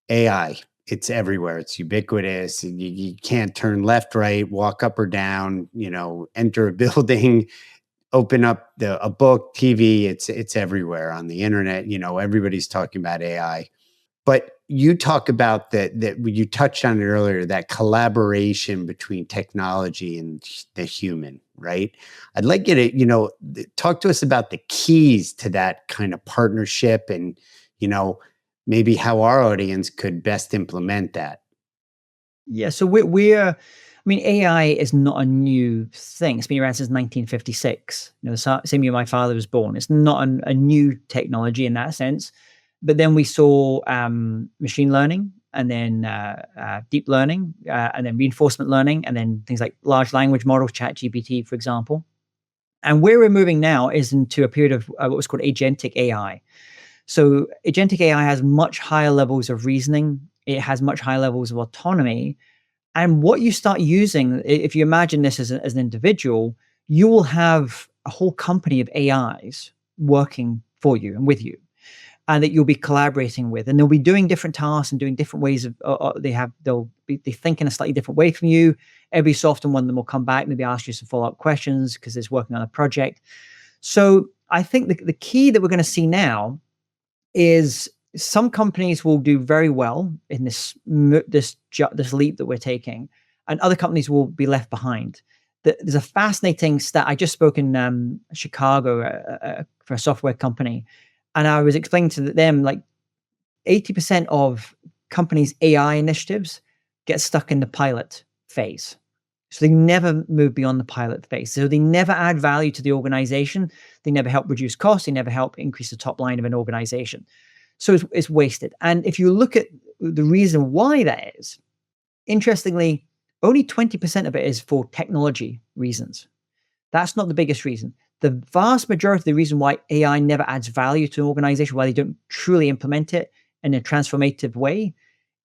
AI. It's everywhere. It's ubiquitous. You can't turn left, right, walk up or down, enter a building, open up a book, TV. It's everywhere on the internet. Everybody's talking about AI. But you talk about that you touched on it earlier, that collaboration between technology and the human, right? I'd like you to, talk to us about the keys to that kind of partnership and, you know, maybe how our audience could best implement that. Yeah, so we're I mean, AI is not a new thing. It's been around since 1956. The same year my father was born. It's not a new technology in that sense. But then we saw machine learning, and then deep learning, and then reinforcement learning, and then things like large language models, ChatGPT, for example. And where we're moving now is into a period of what was called agentic AI. So agentic AI has much higher levels of reasoning. It has much higher levels of autonomy. And what you start using, if you imagine this as an individual, you will have a whole company of AIs working for you and with you, and that you'll be collaborating with, and they'll be doing different tasks and doing different ways of. They think in a slightly different way from you. Every so often, one of them will come back, maybe ask you some follow up questions because it's working on a project. So I think the key that we're going to see now is some companies will do very well in this leap that we're taking, and other companies will be left behind. There's a fascinating stat. I just spoke in Chicago for a software company, and I was explaining to them like 80% of companies' AI initiatives get stuck in the pilot phase. So they never move beyond the pilot phase. So they never add value to the organization. They never help reduce costs. They never help increase the top line of an organization. So it's wasted. And if you look at the reason why that is, interestingly, only 20% of it is for technology reasons. That's not the biggest reason. The vast majority of the reason why AI never adds value to an organization, why they don't truly implement it in a transformative way,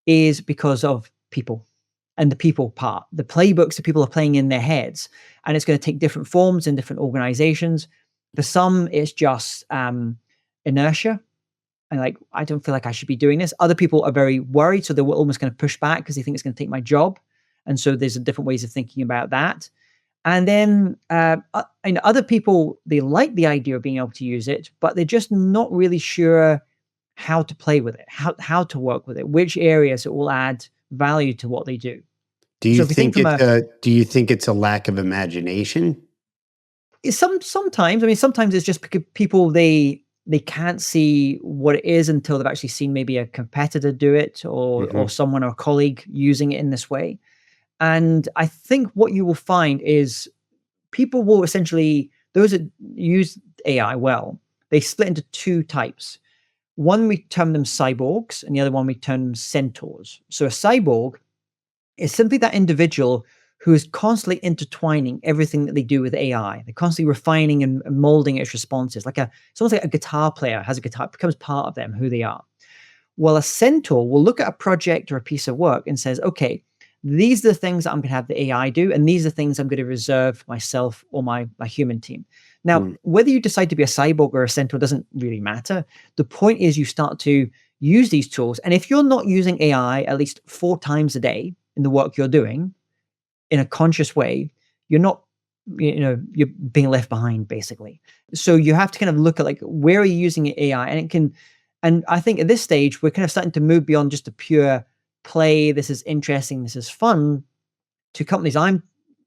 is because of people and the people part. The playbooks that people are playing in their heads, and it's going to take different forms in different organizations. For some, it's just inertia. And like, I don't feel like I should be doing this. Other people are very worried, so they're almost going to push back because they think it's going to take my job. And so there's different ways of thinking about that. And then other people, they like the idea of being able to use it, but they're just not really sure how to play with it, how to work with it, which areas it will add value to what they do. Do you think it's a lack of imagination? Sometimes, I mean, sometimes it's just because people, they can't see what it is until they've actually seen maybe a competitor do it, or someone or a colleague using it in this way. And I think what you will find is people will essentially, those that use AI well, they split into two types. One, we term them cyborgs, and the other one, we term them centaurs. So a cyborg is simply that individual who is constantly intertwining everything that they do with AI. They're constantly refining and molding its responses. It's almost like a guitar player has a guitar, it becomes part of them, who they are. Well, a centaur will look at a project or a piece of work and says, okay, these are the things that I'm going to have the AI do, and these are the things I'm going to reserve myself or my human team. Now, whether you decide to be a cyborg or a centaur doesn't really matter. The point is you start to use these tools, and if you're not using AI at least 4 times a day in the work you're doing in a conscious way, you're being left behind, basically. So you have to kind of look at, like, where are you using AI? And I think at this stage, we're kind of starting to move beyond just a pure play, this is interesting, this is fun, to companies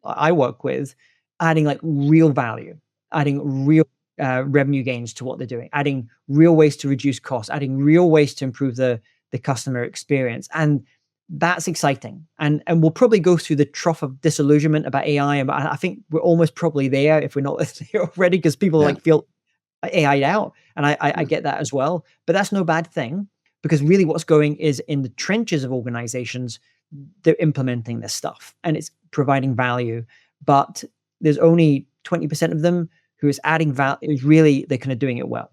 I work with, adding like real value, adding real revenue gains to what they're doing, adding real ways to reduce costs, adding real ways to improve the customer experience. And that's exciting. And we'll probably go through the trough of disillusionment about AI. And I think we're almost probably there, if we're not there already, because people like feel AI out. And I get that as well. But that's no bad thing, because really what's going is in the trenches of organizations, they're implementing this stuff and it's providing value. But there's only 20% of them who is adding value. Really, they're kind of doing it well.